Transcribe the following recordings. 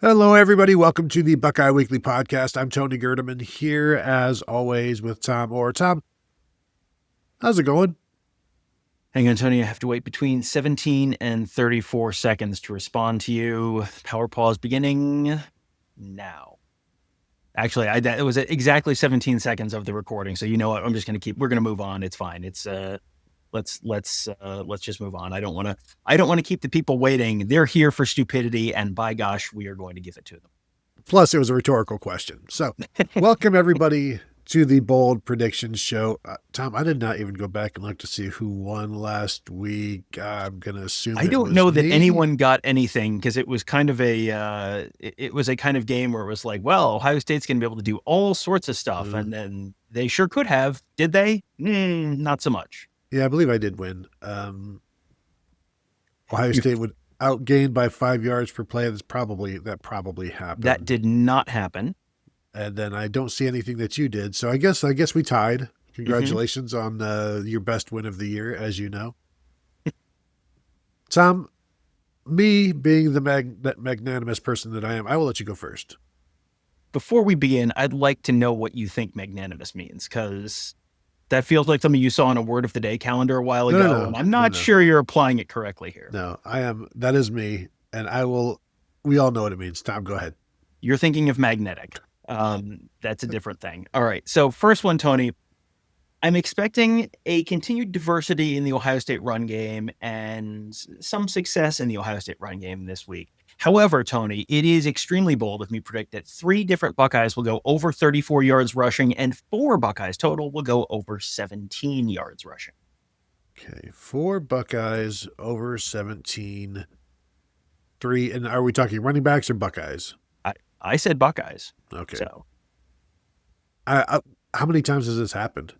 Hello, everybody. Welcome to the Buckeye Weekly Podcast. I'm Tony Gerdeman here, as always, with Tom Orr. Tom, how's it going? Hang on, Tony. I have to wait between 17 and 34 seconds to respond to you. Power pause beginning now. Actually, it was exactly 17 seconds of the recording. So you know what? I'm just going to we're going to move on. It's fine. It's let's just move on. I don't want to keep the people waiting. They're here for stupidity, and by gosh, we are going to give it to them. Plus, it was a rhetorical question. So welcome everybody to the Bold Predictions Show. Tom, I did not even go back and look to see who won last week. I'm going to assume I don't know that anyone got anything, because it was kind of it was a kind of game where it was like, well, Ohio State's going to be able to do all sorts of stuff. And then they sure could have. Did they? Not so much. Yeah, I believe I did win. Ohio State would outgain by 5 yards per play. That probably happened. That did not happen. And then I don't see anything that you did. So I guess we tied. Congratulations on your best win of the year, as you know. Tom, me being the magnanimous person that I am, I will let you go first. Before we begin, I'd like to know what you think magnanimous means, because that feels like something you saw on a Word of the Day calendar a while ago. No. And I'm not sure you're applying it correctly here. No, I am. That is me. And we all know what it means. Tom, go ahead. You're thinking of magnetic. That's a different thing. All right. So first one, Tony, I'm expecting a continued diversity in the Ohio State run game and some success in the Ohio State run game this week. However, Tony, it is extremely bold of me to predict that 3 different Buckeyes will go over 34 yards rushing and 4 Buckeyes total will go over 17 yards rushing. Okay. 4 Buckeyes over 17. 3. And are we talking running backs or Buckeyes? I said Buckeyes. Okay. So, how many times has this happened?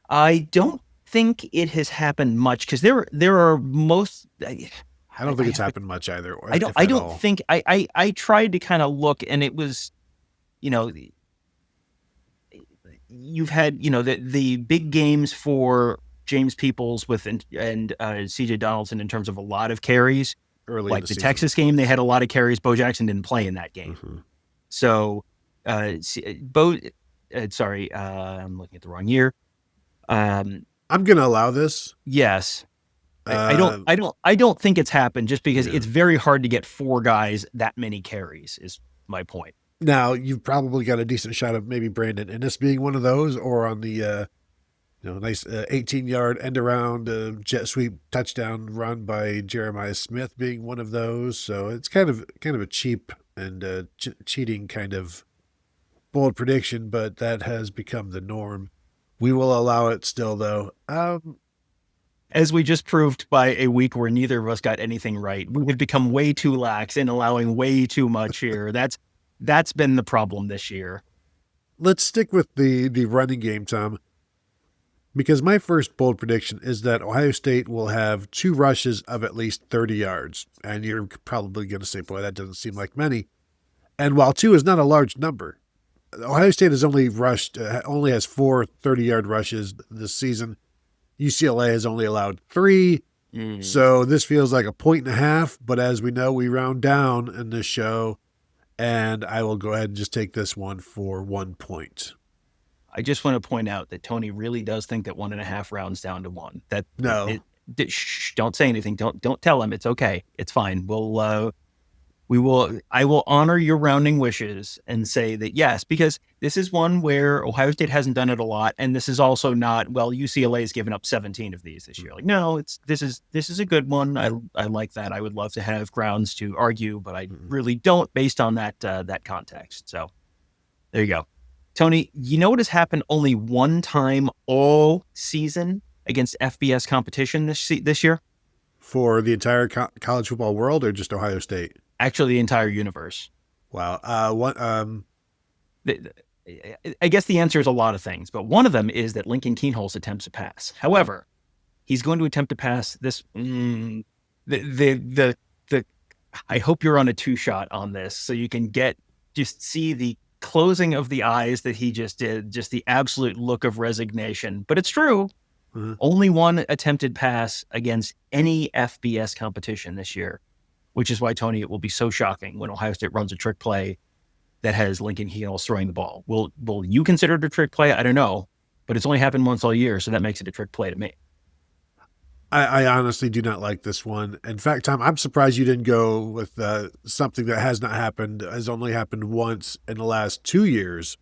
I don't think it has happened much, because there are most. I don't think it's happened much either. I don't think I tried to kind of look, and it was, you've had, the big games for James Peoples and CJ Donaldson in terms of a lot of carries. Early like the Texas game, they had a lot of carries. Bo Jackson didn't play in that game. Mm-hmm. So, I'm looking at the wrong year. I'm going to allow this. Yes. I don't think it's happened, just because it's very hard to get 4 guys that many carries is my point. Now, you've probably got a decent shot of maybe Brandon Ennis being one of those, or on the nice 18-yard end around jet sweep touchdown run by Jeremiah Smith being one of those. So it's kind of a cheap and cheating kind of bold prediction, but that has become the norm. We will allow it still, though. As we just proved by a week where neither of us got anything right, we have become way too lax in allowing way too much here. That's been the problem this year. Let's stick with the running game, Tom, because my first bold prediction is that Ohio State will have 2 rushes of at least 30 yards. And you're probably going to say, boy, that doesn't seem like many. And while 2 is not a large number, Ohio State has only has 4 30-yard rushes this season. UCLA has only allowed 3. So this feels like a 1.5. But as we know, we round down in this show. And I will go ahead and just take this one for 1 point. I just want to point out that Tony really does think that 1.5 rounds down to 1. Don't say anything. Don't tell him. It's okay. It's fine. I will honor your rounding wishes and say that yes, because this is one where Ohio State hasn't done it a lot, and this is also not, UCLA has given up 17 of these this year. Like, no, this is a good one. I like that. I would love to have grounds to argue, but I really don't, based on that context. So there you go. Tony, you know what has happened only one time all season against FBS competition this year? For the entire college football world, or just Ohio State? Actually, the entire universe. Wow. I guess the answer is a lot of things, but one of them is that Lincoln Keinholz attempts a pass. However, he's going to attempt to pass this. I hope you're on a 2-shot on this, so you can just see the closing of the eyes that he just did, just the absolute look of resignation. But it's true. Only one attempted pass against any FBS competition this year. which is why, Tony, it will be so shocking when Ohio State runs a trick play that has Lincoln Keinholz throwing the ball. Will you consider it a trick play? I don't know, but it's only happened once all year, so that makes it a trick play to me. I honestly do not like this one. In fact, Tom, I'm surprised you didn't go with something that has not happened, has only happened once in the last 2 years,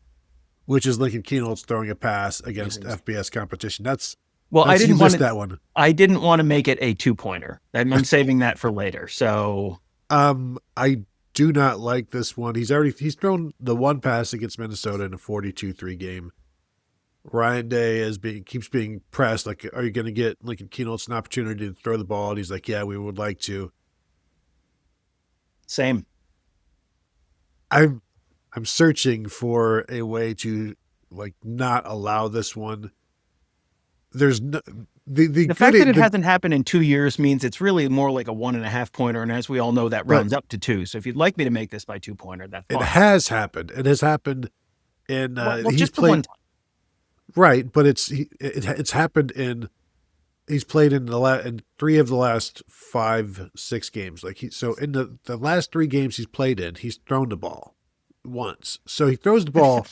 which is Lincoln Keinholz throwing a pass against FBS competition. I didn't want that one. I didn't want to make it a 2-pointer. I'm saving that for later. So, I do not like this one. He's thrown the one pass against Minnesota in a 42-3 game. Ryan Day keeps being pressed. Like, are you going to get Lincoln Keinholz an opportunity to throw the ball? And he's like, yeah, we would like to. Same. I'm searching for a way to not allow this one. There's no the fact that it hasn't happened in 2 years means it's really more like a 1.5-pointer, and as we all know, that rounds up to 2. So if you'd like me to make this by 2-pointer, that's fine. It has happened. It has happened in he's just played the one time. Right, but it's happened in he's played in in 3 of the last 5-6 games. So in the last 3 games he's played in, he's thrown the ball once. So he throws the ball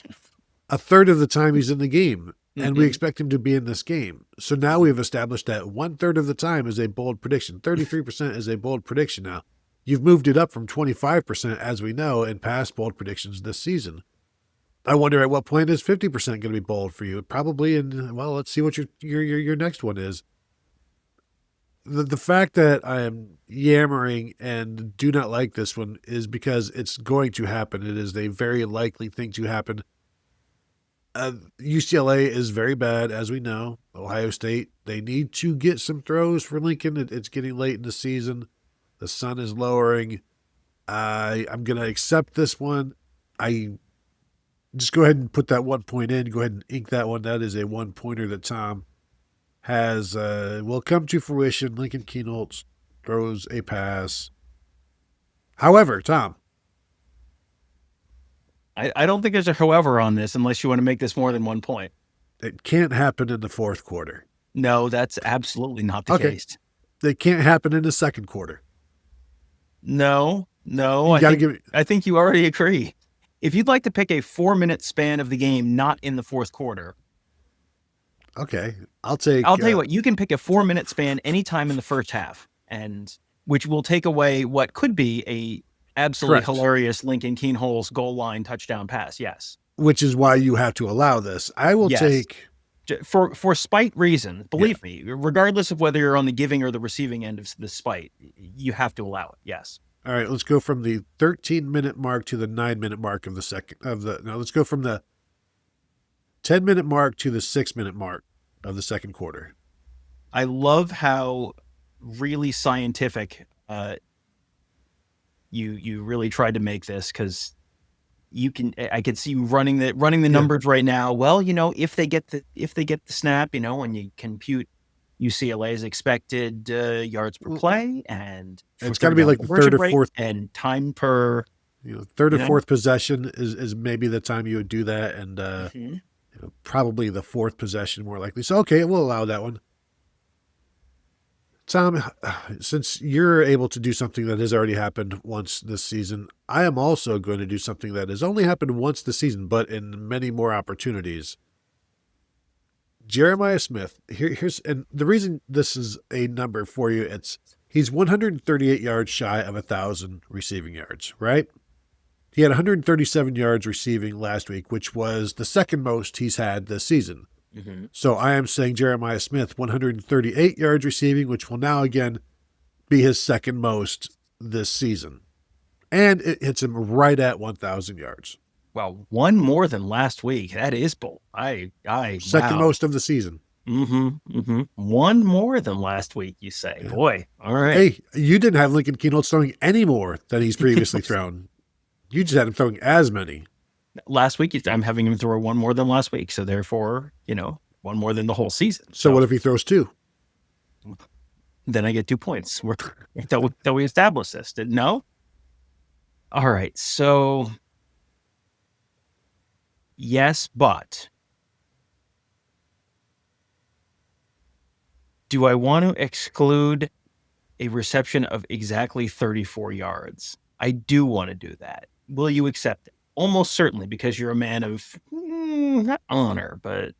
a third of the time he's in the game. And we expect him to be in this game. So now we've established that 1/3 of the time is a bold prediction. 33% is a bold prediction now. You've moved it up from 25%, as we know, in past bold predictions this season. I wonder at what point is 50% going to be bold for you? Probably let's see what your next one is. The fact that I am yammering and do not like this one is because it's going to happen. It is a very likely thing to happen. UCLA is very bad, as we know. Ohio State, they need to get some throws for Lincoln. It's getting late in the season. The sun is lowering. I'm going to accept this one. I just go ahead and put that 1 point in. Go ahead and ink that one. That is a 1-pointer that Tom has will come to fruition. Lincoln Keinholz throws a pass. However, Tom, I don't think there's a however on this unless you want to make this more than 1 point. It can't happen in the fourth quarter. No, that's absolutely not the case. It can't happen in the second quarter. No. I think you already agree. If you'd like to pick a 4-minute span of the game, not in the fourth quarter. Okay, I'll tell you what, you can pick a 4-minute span anytime in the first half, and which will take away what could be a absolutely hilarious Lincoln Keinholz goal line touchdown pass. Yes. Which is why you have to allow this. I will take for spite reasons. Believe me, regardless of whether you're on the giving or the receiving end of the spite, you have to allow it. Yes. All right. Let's go from the 13-minute mark to the 9-minute mark of the second let's go from the 10-minute mark to the 6-minute mark of the second quarter. I love how really scientific, you really tried to make this, because I could see you running the numbers right now. Well, if they get the snap, and you compute UCLA's expected yards per play, and it's got to be like the third or fourth, and time per third or fourth possession is maybe the time you would do that, and probably the fourth possession more likely. So okay, we'll allow that one. Tom, since you're able to do something that has already happened once this season, I am also going to do something that has only happened once this season, but in many more opportunities. Jeremiah Smith, and the reason this is a number for you, he's 138 yards shy of 1,000 receiving yards, right? He had 137 yards receiving last week, which was the second most he's had this season. Mm-hmm. So I am saying Jeremiah Smith, 138 yards receiving, which will now again be his second most this season. And it hits him right at 1,000 yards. Well, one more than last week. That is bold. Second most of the season. Mm-hmm. Mm-hmm. One more than last week, you say. Yeah. Boy, all right. Hey, you didn't have Lincoln Keinholz throwing any more than he's previously thrown. You just had him throwing as many. Last week, I'm having him throw one more than last week. So therefore, one more than the whole season. So what if he throws 2? Then I get 2 points. That we established this. No? All right. So yes, but do I want to exclude a reception of exactly 34 yards. I do want to do that. Will you accept it? Almost certainly, because you're a man of not honor, but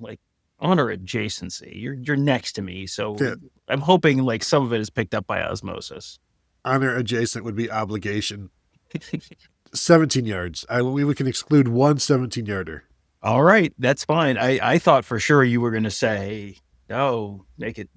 like honor adjacency. You're next to me, so Yeah. I'm hoping like some of it is picked up by osmosis. Honor adjacent would be obligation. 17 yards. We can exclude one 17-yarder. All right, that's fine. I thought for sure you were going to say, no, make it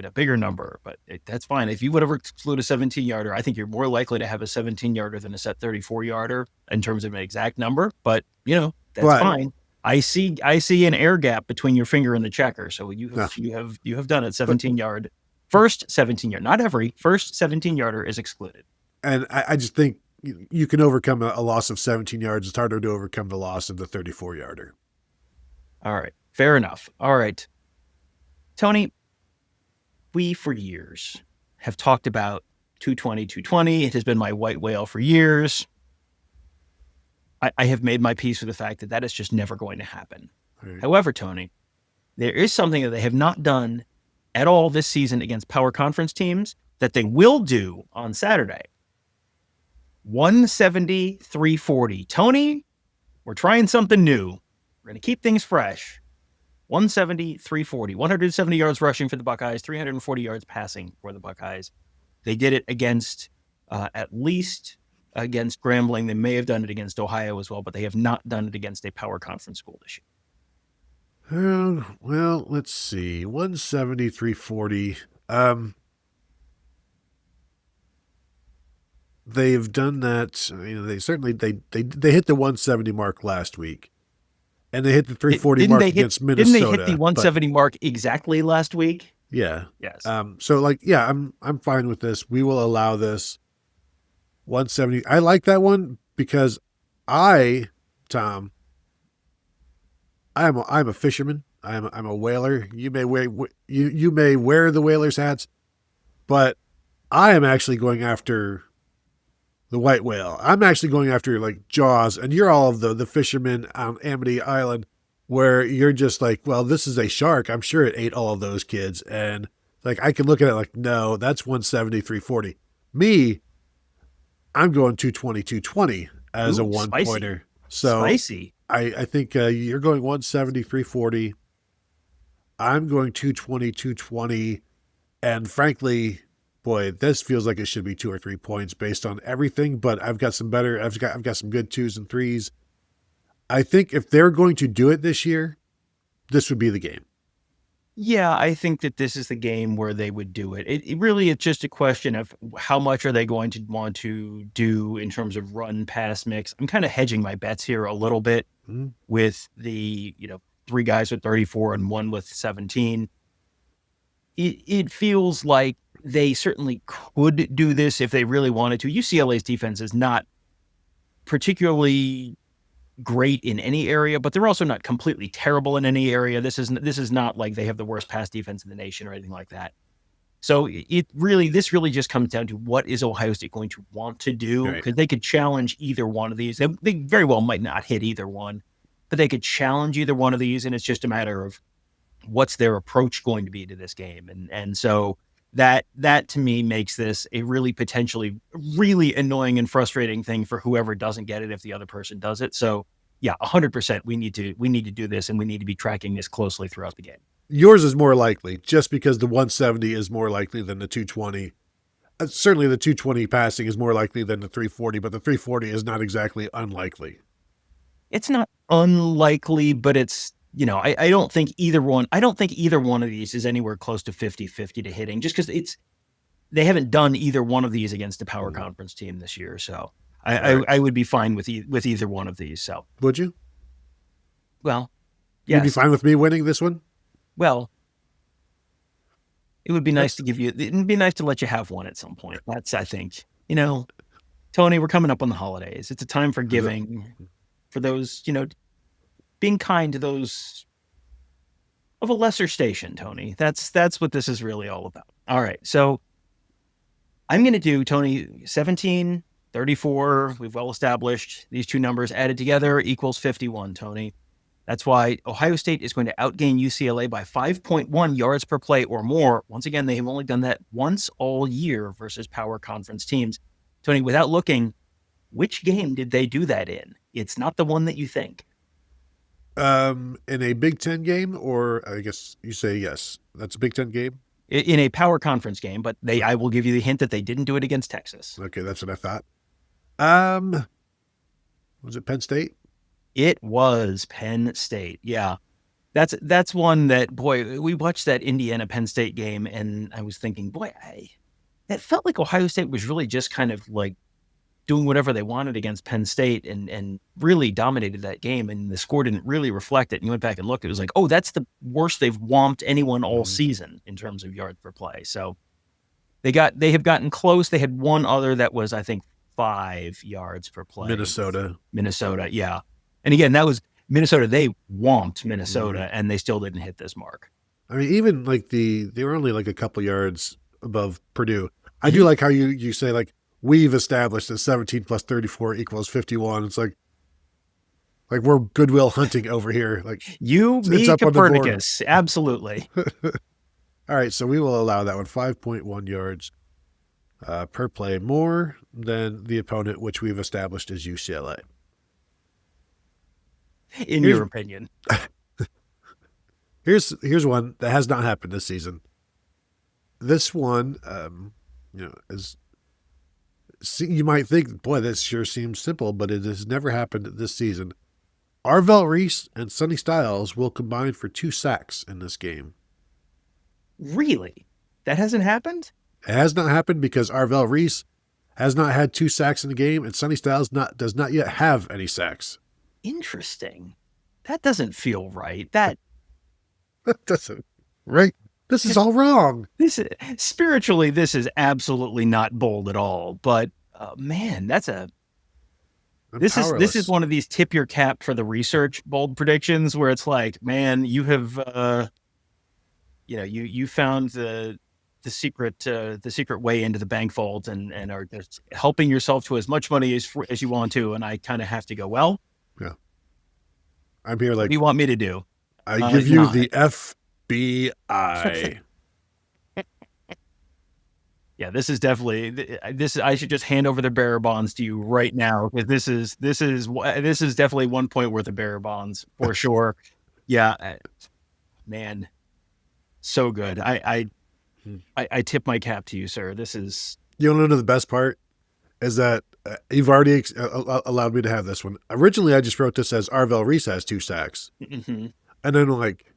a bigger number, but that's fine. If you would ever exclude a 17-yarder, I think you're more likely to have a 17-yarder than a set 34-yarder in terms of an exact number, but that's fine. I see an air gap between your finger and the checker. So you have done it. 17-yard. First 17-yard, not every. First 17-yarder is excluded. And I just think you can overcome a loss of 17 yards. It's harder to overcome the loss of the 34-yarder. All right. Fair enough. All right. Tony, we for years have talked about 220. It has been my white whale for years. I have made my peace with the fact that is just never going to happen. Right. However, Tony, there is something that they have not done at all this season against power conference teams that they will do on Saturday. 170-340. Tony, we're trying something new. We're going to keep things fresh. 170-340. 170 yards rushing for the Buckeyes, 340 yards passing for the Buckeyes. They did it against, at least against Grambling. They may have done it against Ohio as well, but they have not done it against a power conference school this year. Well, let's see. 170-340. They've done that. They certainly they hit the 170 mark last week, and they hit the 340 mark against Minnesota. Didn't they hit the 170 mark exactly last week? Yeah. Yes. So I'm fine with this. We will allow this 170. I like that one because Tom, I'm a fisherman. I'm a whaler. You may wear the whaler's hats, but I am actually going after the white whale. I'm actually going after like Jaws, and you're all of the fishermen on Amity Island, where you're just like, well, this is a shark. I'm sure it ate all of those kids, and like I can look at it like, no, that's 170-340. Me, I'm going 220 as a one-pointer. So spicy. I think you're going 170-340. I'm going 220, and frankly, boy, this feels like it should be 2 or 3 points based on everything. But I've got some better. I've got some good 2s and 3s. I think if they're going to do it this year, this would be the game. Yeah, I think that this is the game where they would do it. It really, it's just a question of how much are they going to want to do in terms of run pass mix. I'm kind of hedging my bets here a little bit with the 3 guys with 34 and 1 with 17. It feels like they certainly could do this if they really wanted to. UCLA's defense is not particularly great in any area, but they're also not completely terrible in any area. This is not like they have the worst pass defense in the nation or anything like that. So this really just comes down to what is Ohio State going to want to do, because they could challenge either one of these. They very well might not hit either one, but they could challenge either one of these, and it's just a matter of what's their approach going to be to this game. And so that to me makes this a really potentially really annoying and frustrating thing for whoever doesn't get it if the other person does it. So yeah, 100%. We need to do this, and we need to be tracking this closely throughout the game. Yours is more likely just because the 170 is more likely than the 220. Certainly the 220 passing is more likely than the 340, but the 340 is not exactly unlikely. It's not unlikely, but it's, I don't think either one of these is anywhere close to 50-50 to hitting, just because they haven't done either one of these against a power conference team this year. So I would be fine with either one of these. So would you? Well, yes. You'd be fine with me winning this one? Well, it would be nice it'd be nice to let you have one at some point. That's, I think, Tony, we're coming up on the holidays. It's a time for giving, for those, being kind to those of a lesser station, Tony. That's what this is really all about. All right. So I'm going to do, Tony, 17, 34. We've well established these two numbers added together equals 51, Tony. That's why Ohio State is going to outgain UCLA by 5.1 yards per play or more. Once again, they have only done that once all year versus power conference teams. Tony, without looking, which game did they do that in? It's not the one that you think. In a Big Ten game, or I guess you say yes, that's a Big Ten game? In a power conference game, but I will give you the hint that they didn't do it against Texas. Okay, that's what I thought. Was it Penn State? It was Penn State. Yeah. That's one that, boy, we watched that Indiana Penn State game and I was thinking, boy, it felt like Ohio State was really just kind of like doing whatever they wanted against Penn State and really dominated that game. And the score didn't really reflect it. And you went back and looked, it was like, oh, that's the worst they've whomped anyone all season in terms of yards per play. So they have gotten close. They had one other that was, I think, 5 yards per play. Minnesota. Yeah. And again, that was Minnesota. They whomped Minnesota and they still didn't hit this mark. I mean, even like they were only like a couple yards above Purdue. I do like how you say like, we've established that 17 plus 34 equals 51. It's like we're Goodwill Hunting over here. Like you, me, Copernicus. Absolutely. All right. So we will allow that one. 5.1 yards per play more than the opponent, which we've established is UCLA. In your opinion. Here's one that has not happened this season. This one, is, you might think, boy, this sure seems simple, but it has never happened this season. Arvell Reese and Sonny Styles will combine for 2 sacks in this game. Really? That hasn't happened? It has not happened because Arvell Reese has not had 2 sacks in the game, and Sonny Styles does not yet have any sacks. Interesting. That doesn't feel right. That doesn't, right? This is all wrong. Spiritually, this is absolutely not bold at all. But man, this is one of these tip your cap for the research bold predictions where it's like, man, you have you found the secret way into the bank vault and are just helping yourself to as much money as you want to, and I kind of have to go, well, yeah, I'm here like, what do you want me to do? I give you the FBI. Yeah, this is definitely I should just hand over the bearer bonds to you right now because this is definitely 1 point worth of bearer bonds for sure. Yeah, man, so good. I tip my cap to you, sir. This is. You want to know the best part is that you've already allowed me to have this one. Originally, I just wrote this as Arvell Reese has 2 sacks, and then I'm like,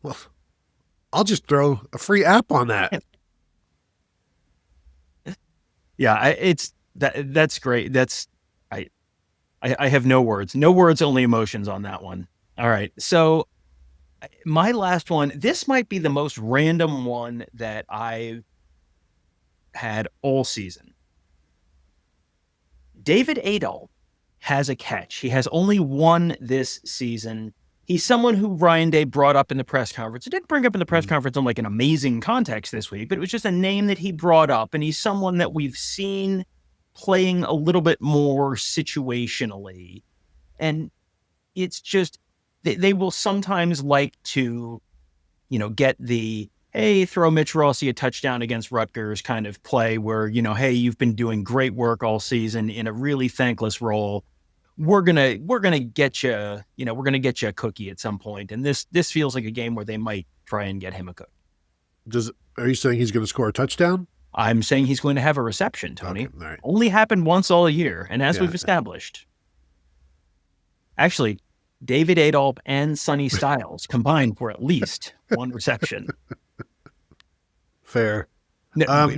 well, I'll just throw a free app on that. Yeah, that's great. I have no words, only emotions on that one. All right. So my last one, this might be the most random one that I've had all season. David Adolph has a catch. He has only one this season. He's someone who Ryan Day brought up in the press conference. He didn't bring up in the press conference in like an amazing context this week, but it was just a name that he brought up. And he's someone that we've seen playing a little bit more situationally. And it's just, they will sometimes like to, get the, hey, throw Mitch Rossi a touchdown against Rutgers kind of play where, hey, you've been doing great work all season in a really thankless role. We're gonna get you, we're gonna get you a cookie at some point, and this feels like a game where they might try and get him a cookie. Are you saying he's going to score a touchdown? I'm saying he's going to have a reception, Tony. Okay, right. Only happened once all year, and as we've established, actually, David Adolph and Sonny Styles combined for at least one reception. Fair.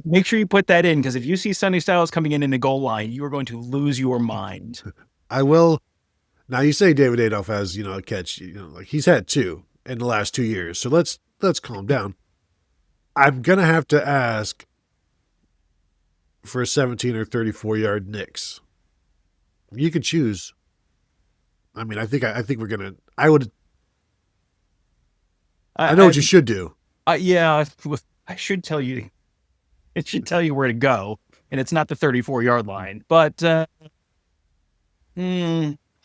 Make sure you put that in because if you see Sonny Styles coming in the goal line, you are going to lose your mind. I will. Now you say David Adolph has, a catch, like he's had 2 in the last 2 years. So let's calm down. I'm going to have to ask for a 17 or 34 yard Knicks. You can choose. I mean, I think we're going to, I know what you should do. Yeah, I should tell you, it should tell you where to go and it's not the 34 yard line, but,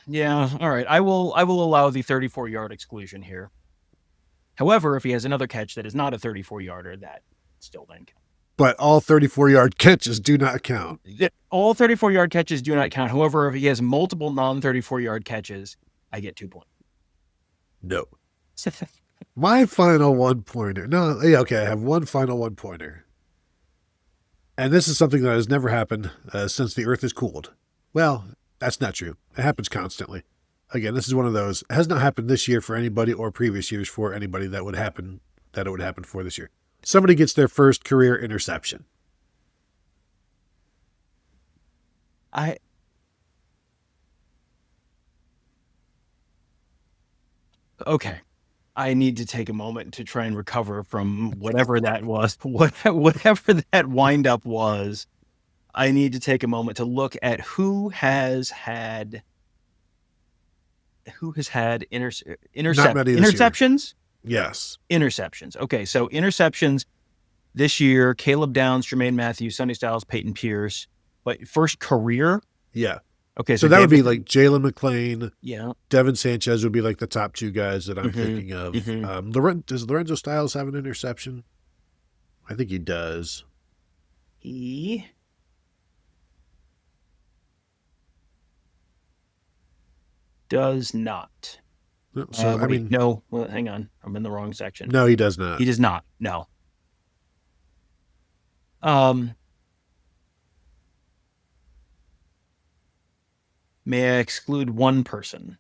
Yeah. All right. I will allow the 34-yard exclusion here. However, if he has another catch that is not a 34-yarder, that still then counts. But all 34-yard catches do not count. All 34-yard catches do not count. However, if he has multiple non-34-yard catches, I get 2 points. No. My final one-pointer. No, yeah, okay, I have one final one-pointer. And this is something that has never happened since the Earth is cooled. Well, that's not true. It happens constantly. Again, this is one of those. It has not happened this year for anybody or previous years for anybody that it would happen for this year. Somebody gets their first career interception. Okay. I need to take a moment to try and recover from whatever that was. Whatever that windup was, I need to take a moment to look at who has had interceptions. Yes. Interceptions. Okay, so interceptions this year: Caleb Downs, Jermaine Matthews, Sonny Styles, Peyton Pierce. But first career. Yeah. Okay, so that would be like Jalen McClain. Yeah. Devin Sanchez would be like the top two guys that I'm thinking of. Does Lorenzo Styles have an interception? I think he does. He does not. So I mean, no. Well, hang on, I'm in the wrong section. No, he does not. He does not. No. May I exclude one person?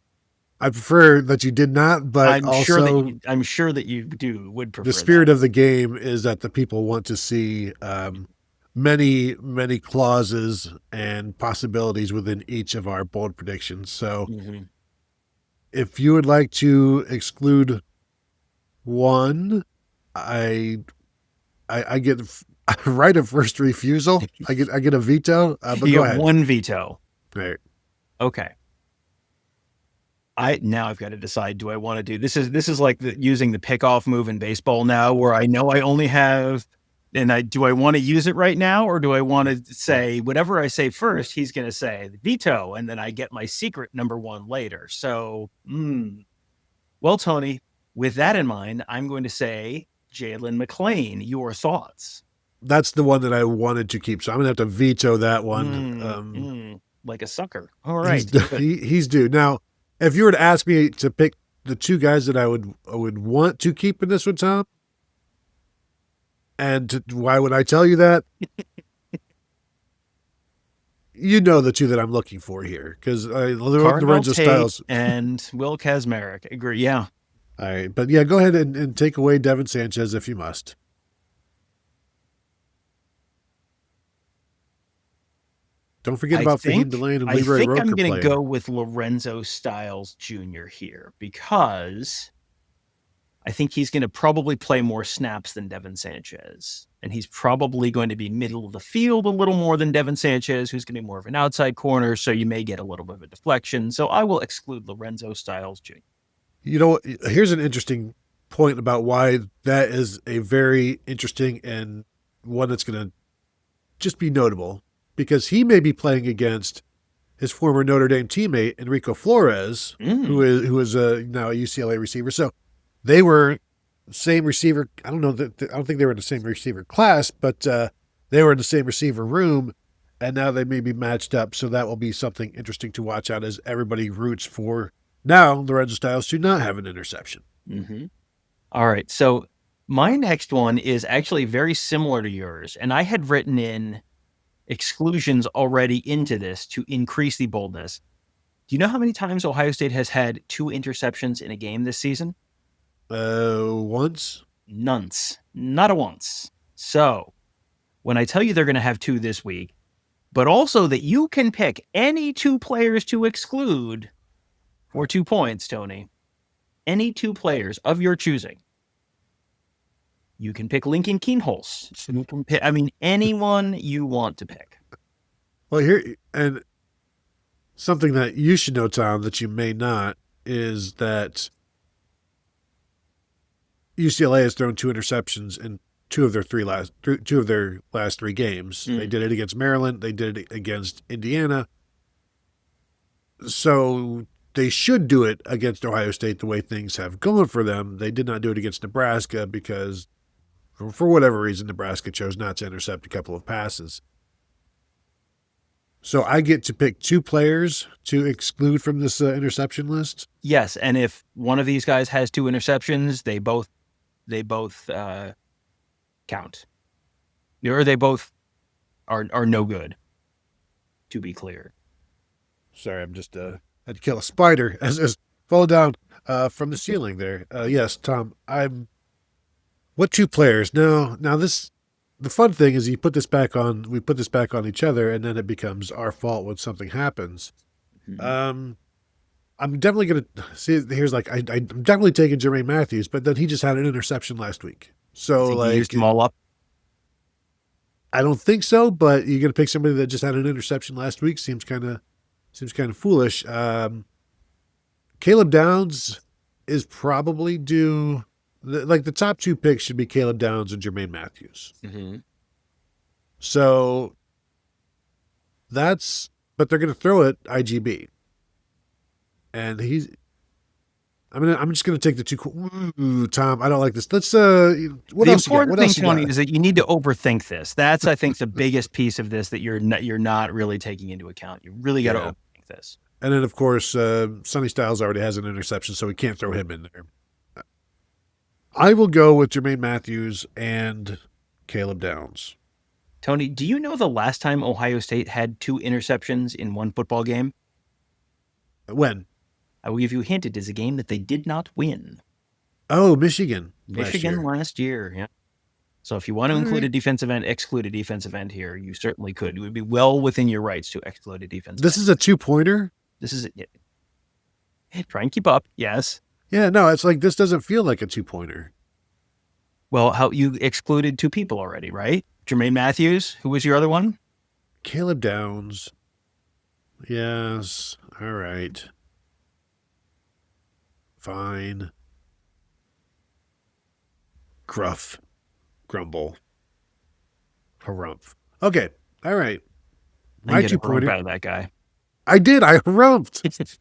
I prefer that you did not, but I'm sure that you would prefer. The spirit of the game is that the people want to see many, many clauses and possibilities within each of our bold predictions. So if you would like to exclude one, I get right of first refusal. I get a veto. But you go get ahead. One veto. Right. Okay. Now I've got to decide, do I want to do this is like using the pickoff move in baseball now, where I know I only have, do I want to use it right now, or do I want to say whatever I say first, he's going to say veto, and then I get my secret number one later. So, well, Tony, with that in mind, I'm going to say Jalen McClain. Your thoughts? That's the one that I wanted to keep, so I'm going to have to veto that one. Like a sucker. All right. He's due. Now, if you were to ask me to pick the two guys that I would want to keep in this one, Tom, and why would I tell you that? You know the two that I'm looking for here, because Lorenzo Styles and Will Kazmarek. Agree. Yeah. All right, but yeah, go ahead and take away Devin Sanchez if you must. Don't forget about Fahim Delane and Leroy Roker. I think I'm going to go with Lorenzo Styles Jr. here, because I think he's going to probably play more snaps than Devin Sanchez. And he's probably going to be middle of the field a little more than Devin Sanchez, who's going to be more of an outside corner. So you may get a little bit of a deflection. So I will exclude Lorenzo Styles Jr. You know, here's an interesting point about why that is a very interesting and one that's going to just be notable. Because he may be playing against his former Notre Dame teammate Enrico Flores, who is now a UCLA receiver. So they were same receiver. I don't think they were in the same receiver class, but they were in the same receiver room, and now they may be matched up. So that will be something interesting to watch out as everybody roots for now Lorenzo Styles to not have an interception. All right. So my next one is actually very similar to yours, and I had written in exclusions already into this to increase the boldness. Do you know how many times Ohio State has had 2 interceptions in a game this season? Once? Nonce. Not a once. So when I tell you they're going to have 2 this week, but also that you can pick any 2 players to exclude for 2 points, Tony, any 2 players of your choosing. You can pick Lincoln Keinholz. You can pick, anyone you want to pick. Well, here, and something that you should know, Tom, that you may not, is that UCLA has thrown 2 interceptions in two of their last 3 games. They did it against Maryland. They did it against Indiana. So they should do it against Ohio State the way things have gone for them. They did not do it against Nebraska because, for whatever reason, Nebraska chose not to intercept a couple of passes. So I get to pick 2 players to exclude from this interception list? Yes, and if one of these guys has 2 interceptions, they both count. Or they both are no good, to be clear. Sorry, I'm just had to kill a spider as fall down from the ceiling there. Yes, Tom, what 2 players? Now this, the fun thing is we put this back on each other, and then it becomes our fault when something happens. Mm-hmm. I'm definitely going to see, here's like, I'm definitely taking Jermaine Matthews, but then he just had an interception last week. So like, you used them all up? I don't think so, but you're going to pick somebody that just had an interception last week. Seems kind of foolish. Caleb Downs is probably due. Like the top 2 picks should be Caleb Downs and Jermaine Matthews. Mm-hmm. So but they're going to throw it IGB. And I'm just going to take the 2. Ooh, Tom, I don't like this. Let's, what the else important thing, Tony, got? is that you need to overthink this. That's, I think, the biggest piece of this that you're not really taking into account. You really got to overthink this. And then, of course, Sonny Styles already has an interception, so we can't throw him in there. I will go with Jermaine Matthews and Caleb Downs. Tony, do you know the last time Ohio State had 2 interceptions in one football game? When? I will give you a hint. It is a game that they did not win. Oh, Michigan. Last year, yeah. So if you want to exclude a defensive end here, you certainly could. It would be well within your rights to exclude a defensive end. This is a 2-pointer? This is it. Try and keep up, yes. Yeah, no, it's like this doesn't feel like a 2-pointer. Well, how you excluded 2 people already, right? Jermaine Matthews, who was your other one? Caleb Downs. Yes, all right. Fine. Gruff. Grumble. Harumph. Okay, all right. My 2-pointer. Out of that guy. I did. I harumphed.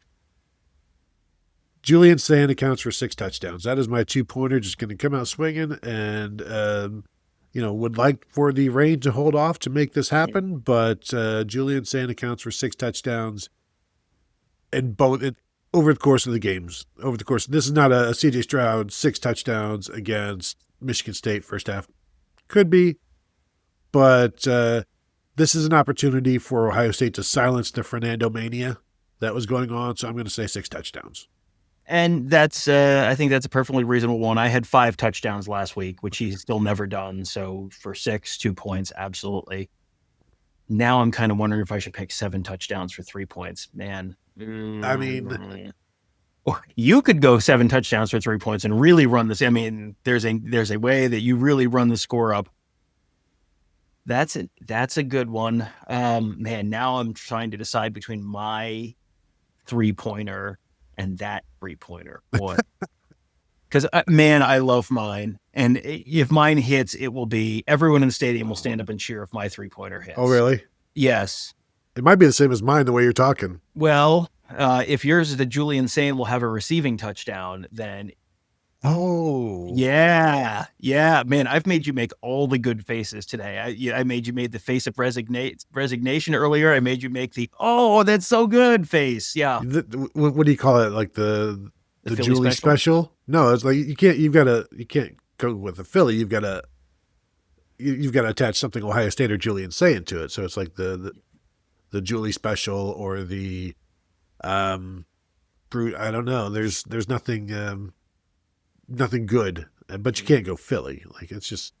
Julian Sayin accounts for 6 touchdowns. That is my 2-pointer. Just going to come out swinging and, would like for the rain to hold off to make this happen. But Julian Sayin accounts for 6 touchdowns in over the course of the games. This is not a CJ Stroud 6 touchdowns against Michigan State first half. Could be, but this is an opportunity for Ohio State to silence the Fernando mania that was going on. So I'm going to say 6 touchdowns. And that's, I think that's a perfectly reasonable one. I had 5 touchdowns last week, which he's still never done. So for 6, 2 points, absolutely. Now I'm kind of wondering if I should pick 7 touchdowns for 3 points. Man. I mean, or you could go 7 touchdowns for 3 points and really run this. I mean, there's a way that you really run the score up. That's a good one. Man, now I'm trying to decide between my 3-pointer and that 3-pointer. What? Because, man, I love mine. And if mine hits, it will be everyone in the stadium will stand up and cheer if my 3-pointer hits. Oh, really? Yes. It might be the same as mine the way you're talking. Well, if yours is that Julian Sayin will have a resieving touchdown, then. Oh. Yeah. Yeah. Man, I've made you make all the good faces today. I made you make the face of resignation earlier. I made you make the, oh, that's so good face. Yeah. What do you call it? Like the Julie special? No, it's like you can't go with a Philly. You've got to attach something Ohio State or Julian Sayin to it. So it's like the Julie special or the brute. I don't know. There's nothing good, but you can't go Philly. Like it's just.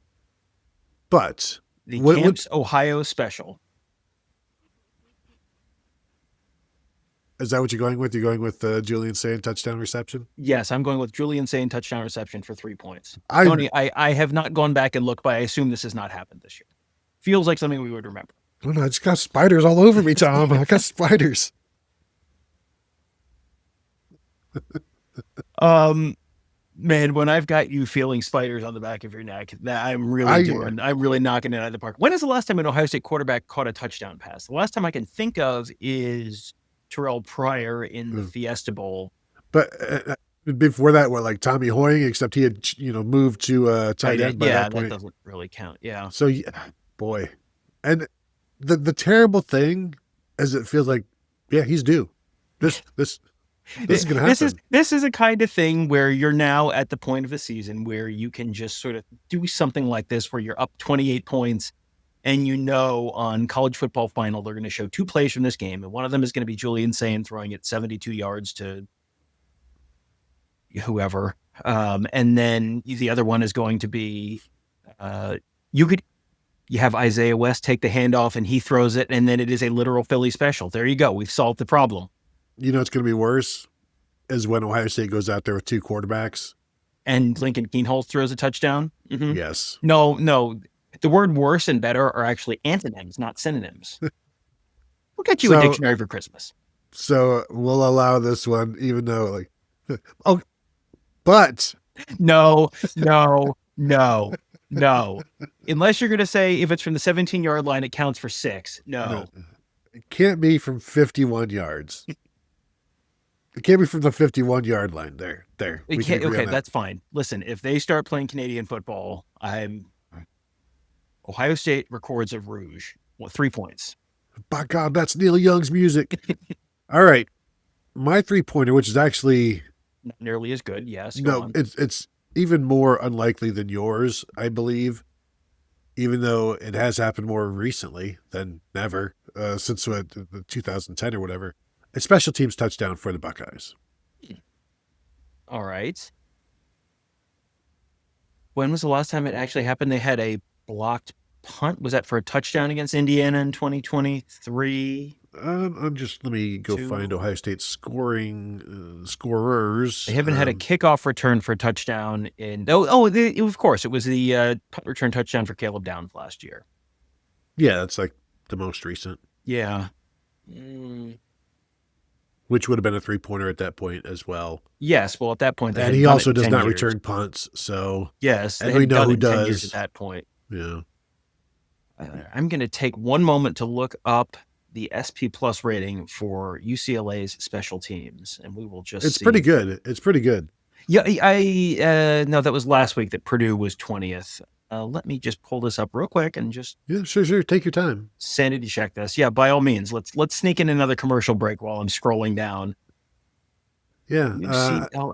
But the Camps Ohio special. Is that what you're going with? You're going with Julian Sayin touchdown reception? Yes, I'm going with Julian Sayin touchdown reception for 3 points. Tony, I have not gone back and looked, but I assume this has not happened this year. Feels like something we would remember. Oh, no, I just got spiders all over me, Tom. I got spiders. Man, when I've got you feeling spiders on the back of your neck, I'm really knocking it out of the park. When is the last time an Ohio State quarterback caught a touchdown pass? The last time I can think of is Terrell Pryor in the Fiesta Bowl. But before that, like Tommy Hoying, except he had moved to tight end by that point. That doesn't really count. Yeah. So boy, and the terrible thing is it feels like he's due. This is going to happen. This is a kind of thing where you're now at the point of the season where you can just sort of do something like this, where you're up 28 points, and on College Football Final they're going to show 2 plays from this game, and one of them is going to be Julian Sayin throwing it 72 yards to whoever, and then the other one is going to be you have Isaiah West take the handoff and he throws it, and then it is a literal Philly special. There you go. We've solved the problem. It's going to be worse is when Ohio State goes out there with 2 quarterbacks. And Lincoln Keinholz throws a touchdown? Mm-hmm. Yes. No. The word worse and better are actually antonyms, not synonyms. We'll get you a dictionary for Christmas. So we'll allow this one, even though but. No. Unless you're going to say if it's from the 17-yard line, it counts for 6. No. It can't be from 51 yards. It can't be from the 51-yard line. There. Okay, that's fine. Listen, if they start playing Canadian football, Ohio State records a rouge. 3 points. By God, that's Neil Young's music. All right. My 3-pointer, which is actually not nearly as good. Yes. No, it's even more unlikely than yours, I believe, even though it has happened more recently than never, since the 2010 or whatever. A special teams touchdown for the Buckeyes. All right. When was the last time it actually happened? They had a blocked punt. Was that for a touchdown against Indiana in 2023? Let me go find Ohio State scorers. They haven't had a kickoff return for a touchdown of course, it was the punt return touchdown for Caleb Downs last year. Yeah, that's like the most recent. Yeah. Which would have been a 3-pointer at that point as well. Yes, well, at that point, and he also does not return punts. So yes, and we know who does 10 years at that point. Yeah. I'm going to take one moment to look up the SP Plus rating for UCLA's special teams, and we will just see. Pretty good. It's pretty good. Yeah, no, that was last week that Purdue was 20th. Let me just pull this up real quick and just sure. Take your time. Sanity check this. Yeah, by all means. Let's sneak in another commercial break while I'm scrolling down. Yeah,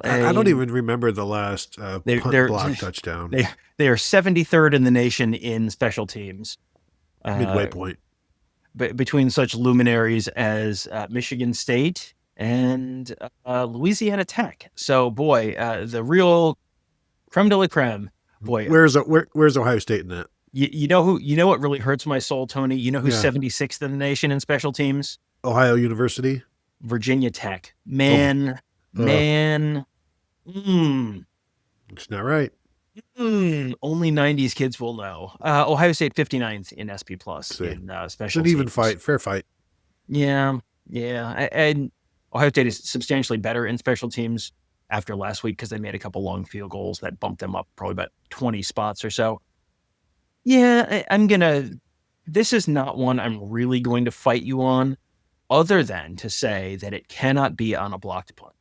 I don't even remember the last punt block touchdown. They are 73rd in the nation in special teams. Midway point. Between such luminaries as Michigan State and Louisiana Tech. So, boy, the real creme de la creme. Boy, where's Ohio State in that? You know what really hurts my soul, Tony? You know who's 76th in the nation in special teams? Ohio University. Virginia Tech. Man. It's not right. Only 90s kids will know. Ohio State 59th in SP Plus in special teams. It's an even fight, fair fight. Yeah. And Ohio State is substantially better in special teams after last week because they made a couple long field goals that bumped them up probably about 20 spots or so. Yeah, this is not one I'm really going to fight you on, other than to say that it cannot be on a blocked punt.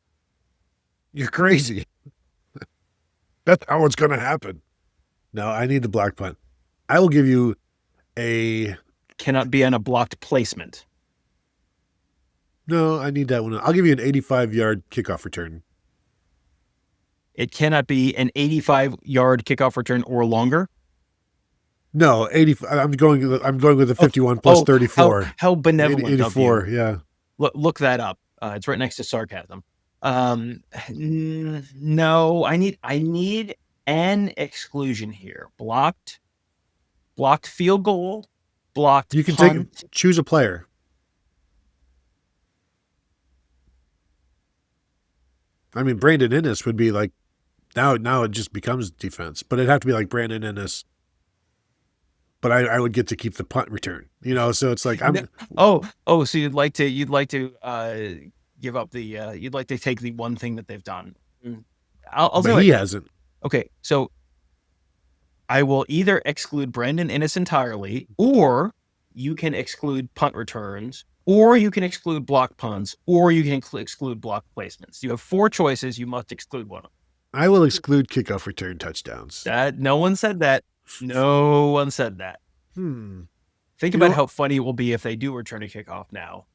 You're crazy. That's how it's going to happen. No, I need the block punt. I will give you a... Cannot be on a blocked placement. No, I need that one. I'll give you an 85-yard kickoff return. It cannot be an 85-yard kickoff return or longer? No, 80. I'm going with the 51 plus 34. How benevolent 84, of you. Yeah. Look that up. It's right next to sarcasm. No, I need an exclusion here. Blocked field goal, blocked You can punt. choose a player. I mean, Brandon Innes would be like, now it just becomes defense, but it'd have to be like Brandon Innes. But I would get to keep the punt return, so it's like so you'd like to give up you'd like to take the one thing that they've done. But he hasn't. Okay, so I will either exclude Brandon Innes entirely, or you can exclude punt returns, or you can exclude block punts, or you can exclude block placements. You have 4 choices. You must exclude one of them. I will exclude kickoff return touchdowns. No one said that. No one said that. Think about how funny it will be if they do return a kickoff now.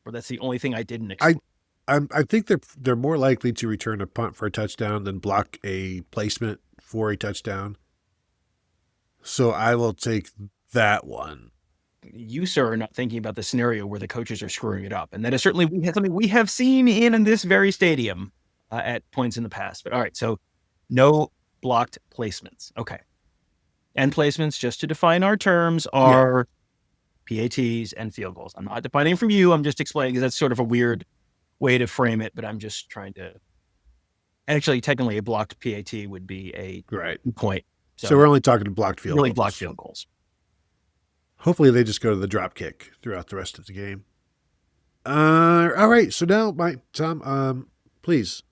Or that's the only thing I didn't exclude. I think they're more likely to return a punt for a touchdown than block a placement for a touchdown. So I will take that one. You, sir, are not thinking about the scenario where the coaches are screwing it up. And that is certainly something we have seen in this very stadium at points in the past. But all right, so no blocked placements. Okay. And placements, just to define our terms, are PATs and field goals. I'm not defining from you. I'm just explaining because that's sort of a weird way to frame it, but I'm just trying to... Actually, technically, a blocked PAT would be a point. So we're only talking blocked field goals. Really blocked field goals. Hopefully they just go to the drop kick throughout the rest of the game. All right. So now, Tom, please,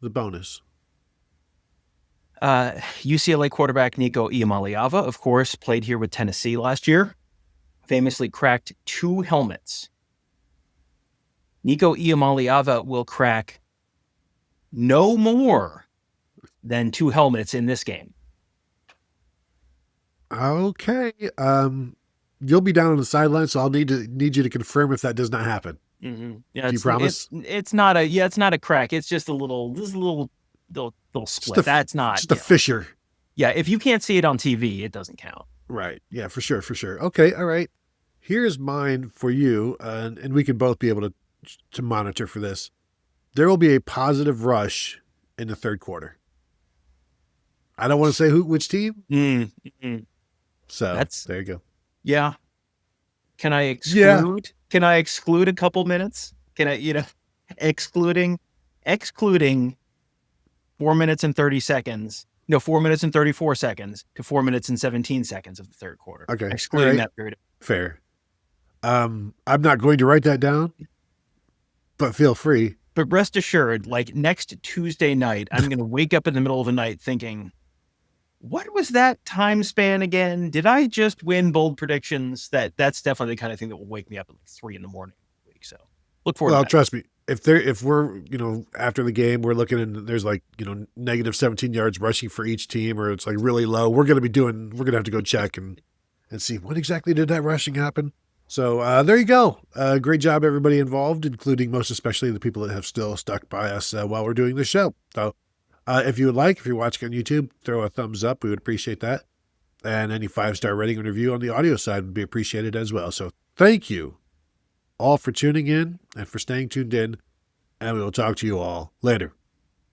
the bonus. UCLA quarterback Nico Iamaleava, of course, played here with Tennessee last year. Famously cracked 2 helmets. Nico Iamaleava will crack no more than 2 helmets in this game. Okay. You'll be down on the sideline, so I'll need you to confirm if that does not happen. Mm-hmm. Do you promise? It's not a crack. It's just a little split. That's not just a fissure. Yeah, if you can't see it on TV, it doesn't count. Right. Yeah, for sure. Okay. All right. Here's mine for you, and we can both be able to monitor for this. There will be a positive rush in the third quarter. I don't want to say which team. Mm-hmm. So there you go. Yeah. Can I exclude? Yeah. Can I exclude a couple minutes? Can I, excluding 4 minutes and 30 seconds. No, 4 minutes and 34 seconds to 4 minutes and 17 seconds of the third quarter. Okay. Excluding that period. Fair. I'm not going to write that down, but feel free. But rest assured, like next Tuesday night, I'm going to wake up in the middle of the night thinking, what was that time span again? Did I just win bold predictions? That's definitely the kind of thing that will wake me up at like 3 a.m. So look forward to that. Well, trust me, if we're, after the game, we're looking and there's like, negative 17 yards rushing for each team, or it's like really low, we're going to have to go check and see when exactly did that rushing happen. So there you go. Great job, everybody involved, including most especially the people that have still stuck by us while we're doing this show. So if you're watching on YouTube, throw a thumbs up. We would appreciate that. And any 5-star rating and review on the audio side would be appreciated as well. So thank you all for tuning in and for staying tuned in. And we will talk to you all later.